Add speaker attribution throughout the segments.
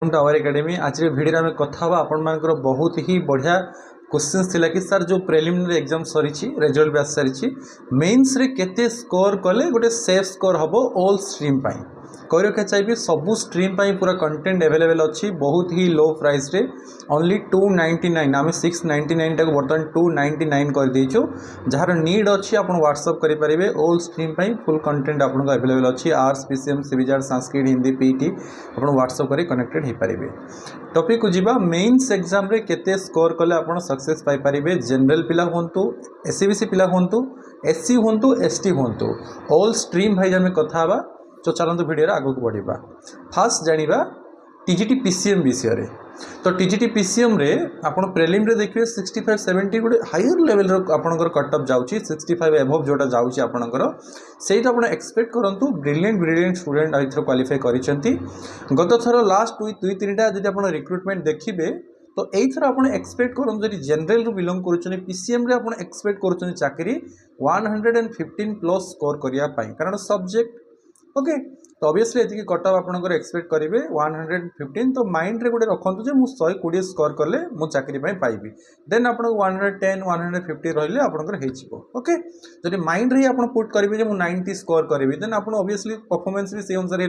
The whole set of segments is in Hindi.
Speaker 1: आवर एकेडमी आज भिडियो आम कथा आपण मानकर बहुत ही बढ़िया क्वेश्चन थिला कि सर जो प्रिलिमिनरी एग्जाम सरी रिजल्ट भी आसी सारी मेन्स रे केते स्कोर कले गोटे सेफ स्कोर हम ऑल स्ट्रीम पाई कही रखा चाहिए सबू स्ट्रीम पाई पूरा कंटेंट अवेलेबल अच्छी बहुत ही लो प्राइस रे ओनली 299 आम 699 टाक बर्तमान 299 कर देचु जार नीड अच्छी आप व्हाट्सअप करेंगे ऑल स्ट्रीम पाई फुल कंटेंट आपको अवेलेबल अच्छी arts PCM CBZ Sanskrit Hindi PT आप व्हाट्सअप कर कनेक्टेड हो पारे। टॉपिक को जीवा मेन्स एग्जाम रे केते स्कोर कले आप सक्सेस पाई पारे जनरल पिला हूँ एससीबीसी पिला हूँ एससी हूँ एसटी हूँ ऑल स्ट्रीम भाई आम कथा तो चलते भिडियो आगे को बढ़ा फास्ट जाना टीजीटी पीसीएम विषय रे। तो टीजीटी पीसीएम रे आपण प्रीलिम रे देखिए 65 70 गोटे हायर लेवल आपंकर कटअप जाऊँगी 65 एभव जोटा जाऊँगी आपंकर सहीटा आप एक्सपेक्ट करूँ ब्रिलियंट स्टूडेंट एथर क्वालिफाई करिसेंती। गत थर लास्ट दुई तीन टा जब आप रिक्रुटमेंट देखिए तो यही आप एक्सपेक्ट करूँ जब जनरल रू बिलोंग कर पीसीएम रे आप एक्सपेक्ट कर चाकरी 115 प्लस स्कोर करने कारण सब्जेक्ट ओके। तो ऑब्वियसली ये कटअप आपंकर एक्सपेक्ट करेंगे 115 तो माइंड रे गोटे रखुद जो मुझे 120 स्कोर कले मुझे चाकरी पाइबी देन आप 110 150 रही आपंकर ओके। जब माइंड रे आप पुट करेंगे मुझे 90 स्कोर करी देन आप ऑब्वियसली परफॉर्मेंस भी से अनुसार ही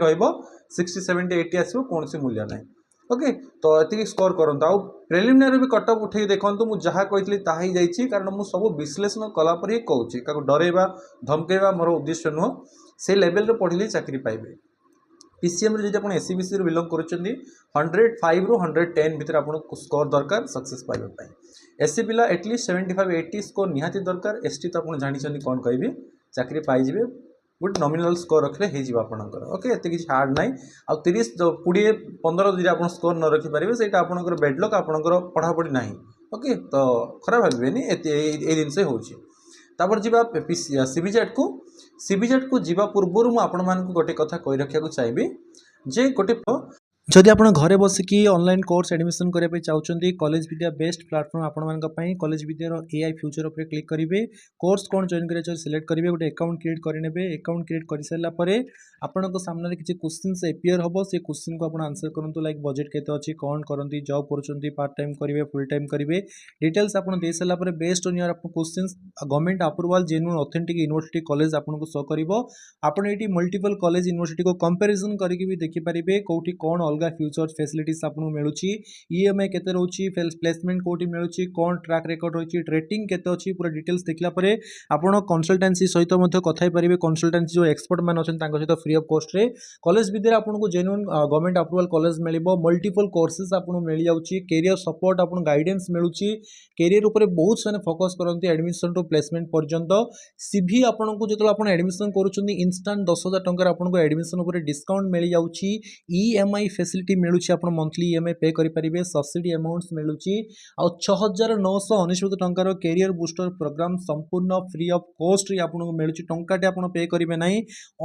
Speaker 1: 60 70 80 आसो कौन मूल्य ना ओके। तो ये स्कोर करूँ आउ प्रिलिमिनरी भी कटअप उठे देखूँ मुझे जहाँ कही ताही जाइए कारण मुझे सब विश्लेषण कलापर ही कहूँ डरवा धमकेवा मोर उद्देश्य नुह से लेवल रे पढ़ले चाकरी पाइबे। पीसीएम रे जब आप एससीबीसी रे बिलोंग करुछंदी 105 रु 110 भितर आपको स्कोर दरकार सक्सेस पाइबा एससी पिला एटलिस्ट 75 80 स्कोर निहाती दरकार एसटी तो आप जानी कौन कहि चाकरी पाइबे गुड नॉमिनल स्कोर रखले हो आपंकर ओके। एत किसी हार्ड ना आ 30 20 15 जब आप स्कोर न रखिपारे से आपंकर बेडलक आपंकर पढ़ापढ़ी ना ओके। तो खराब भावेनि ये जिनस होपर जा सीबीजेड को जीवा पूर्व मुझे गोटे कथा कही रखा चाहिए जे गोटे जदि आप घरे बसिकी ऑनलाइन कोर्स एडमिशन करने चाहते कॉलेज विद्या बेस्ट प्लेटफॉर्म आपण कॉलेज विद्यार एआई फ्यूचर उपर क्लिक करेंगे कोर्स कौन जॉइन कर सिलेक्ट करेंगे गोटे अकाउंट क्रिएट करेंगे अकाउंट क्रिएट कर सारापर आपण सामने किसी क्वेश्चन एपियर हम से क्वेश्चन को आप आंसर करूँ लाइक बजेट केते अच्छी कौन करती जॉब कर पार्ट टाइम करेंगे फुल टाइम करेंगे डिटेल्स आप दे सारापर based on your question government approval genuine authentic university college आपको शो कर मल्टीपल कॉलेज यूनिवर्सिटी को कंपैरिजन करके भी देखिपारे कौटी कौन अलग फ्यूचर फैसिलिटीज आपको मिलूँ ईएमआई केते रोची प्लेसमेंट कोटी मिलूँ कौन ट्रैक रिकॉर्ड रही रेटिंग केते अच्छी पूरा डिटेल्स देखला परे आपण कंसल्टेंसी सहित कथाई पारे कंसल्टेंसी जो एक्सपर्ट मैंने अच्छे सहित फ्री ऑफ कॉस्ट रे कॉलेज विद्या आपको जेन्युइन गवर्नमेंट अप्रूवल कॉलेज मिलिबो मल्टीपल कोर्सेज आपको मिल जाउची कैरियर सपोर्ट आपको गाइडेंस मिलूँ कैरियर उपर बहुत सारे फोकस करते एडमिशन टू प्लेसमेंट पर्यंत सीवी आपको जो आप एडमिशन करुँच इंस्टांट 10,000 टंकार आपको एडमिशन उपर डिस्काउंट मिल जाउची ईएमआई फैसिलिटी मिलूँ आप मंथली ईएमआई पे करेंगे सब्सिडी अमाउंट्स मिलूँ आ 6,999 टंकार कैरियर बूस्टर प्रोग्राम संपूर्ण फ्री ऑफ कॉस्ट आपको मिलूँ टंकाटे आप पे करेंगे ना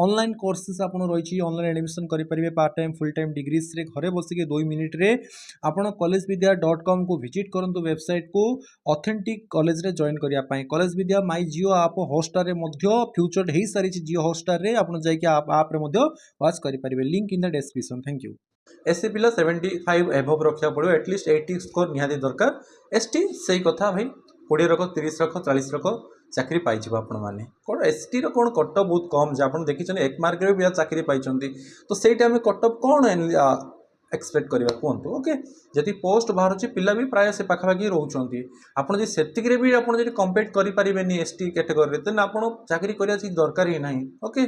Speaker 1: ऑनलाइन कोर्सेस आप रही ऑनलाइन एडमिशन करेंगे part time full time degrees रे घरे बसिके 2 मिनिट रे आपण कॉलेज विद्या .com को विजिट करूँ वेबसाइट को ऑथेंटिक कॉलेज रे जॉइन करने कॉलेज विद्या माई जियो आप हॉटस्टार फ्यूचर हो सारी जियो हॉटस्टार रे आप आप वाच करेंगे link in the description thank you. SC पिला 75 एभव रखा पड़ो एटलिस्ट 80 स्कोर निहाती दरकार एसटी से कथा भाई 20 रख 30 रख 40 रख चाकरी पाई आपण मैंने कौन एसटी कौन कटअप बहुत कम आप देखिए 1 मार्क रे भी चाकरी पाई तो से टाइम कटअप कौन एक्सपेक्ट करवा कहतु ओके। जदि पोस्ट बाहर पिला भी प्राय से पाखापाखि रोचे आपड़ से भी आप कंपेट करें एसटी कैटेगरी देन आप चाकरी करवा दरकार ही ना ओके।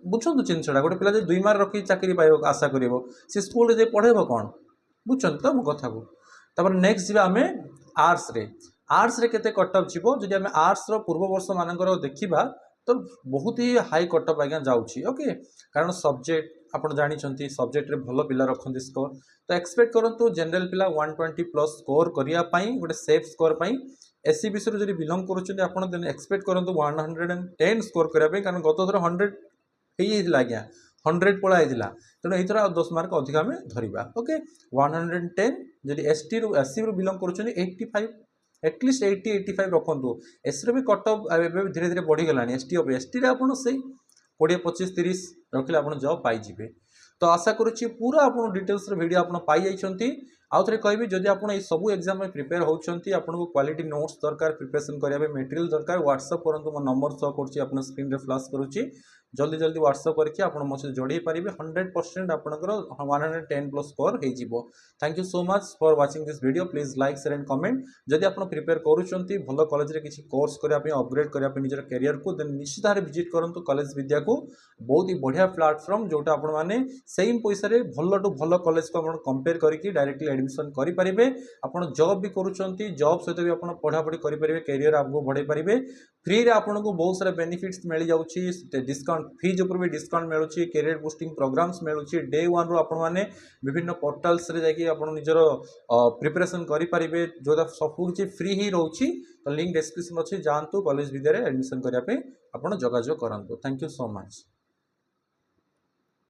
Speaker 1: बुझुँ जिनसा गोटे पिला 2 मार्क रखी चाकरी पाइब आशा कर स्कूल रे पढ़ेब कौन बुझुं तो मो कथा को नेक्स्ट जी आम आर्ट्स रे केते कटअप जीवो जदि आम आर्ट्स पूर्व वर्ष मानकर देखा तो बहुत ही हाई कटअप आज्ञा जाऊँगी ओके। कारण सब्जेक्ट आप जानते सब्जेक्ट रे भल पिला रखते स्कोर तो एक्सपेक्ट करूँ जनरल पिला 120 प्लस स्कोर करने गोटे सेफ स्कोर एससीबीसी रू जब बिलोंग करें एक्सपेक्ट करूँ 110 स्कोर करने कारण गत थर 100 आज्ञा 100 पढ़ाई तेणु यही 10 मार्क अधिक आम धरवा ओके 110 जब एससी रू बिलोंग कर 85 एटलिस्ट 80 85 रखु एससी भी कटअप धीरे धीरे बढ़ीगला एसटी आप से 20 25 30 रखिले आप जॉब पाइबे तो आशा करुच्ची पूरा आपन डिटेल्स वीडियो आप पाई जाइछंती। आउ थे कहबी जदि आप सब एग्जाम में प्रिपेयर होती आपको क्वालिटी नोट्स दरकार प्रिपरेशन करने मटेरियल दरकार व्हाट्सअप करूँ मो नंबर शो कर स्क्रीन रे फ्लैश करुच्ची जल्दी जल्दी व्हाट्सअप करके आप मो सहित जोड़े पारे 100% आपंकर 110+ स्कोर हो। Thank you so much for watching this video please like share and comment. जदि आप प्रिपेयर करुँच भल कॉलेज रे किसी कोर्स करने अपग्रेड करने निजर कैरियर को देन निश्चित भाव विजिट करूँ कॉलेज विद्या को बहुत ही बढ़िया प्लेटफॉर्म जोटा आपण माने सेम पैसा रे भल टू भल कॉलेज को आपण कंपेयर करके डायरेक्टली एडमिशन करि परिबे। आपण जॉब भी करूछंती जॉब सहित भी आपण पढ़ा पढ़ी करि परिबे कैरियर आगु बढ़े परिबे। फ्री रे आपण को बहुत सारा बेनिफिट्स मिल जाउची डिस्काउंट फीस ऊपर भी डिस्काउंट मिलुची कैरियर बूस्टिंग प्रोग्राम्स मिलुची डे 1 रो आपण माने विभिन्न पोर्टल्स रे जाकी आपण निजर प्रिपरेशन करि परिबे जोदा सब कुछ फ्री ही रहउची। तो लिंक डिस्क्रिप्शन अछि जानतु कॉलेज विद्या रे एडमिशन करिया पे आपण जोगाजोग करंतु। Thank you so much.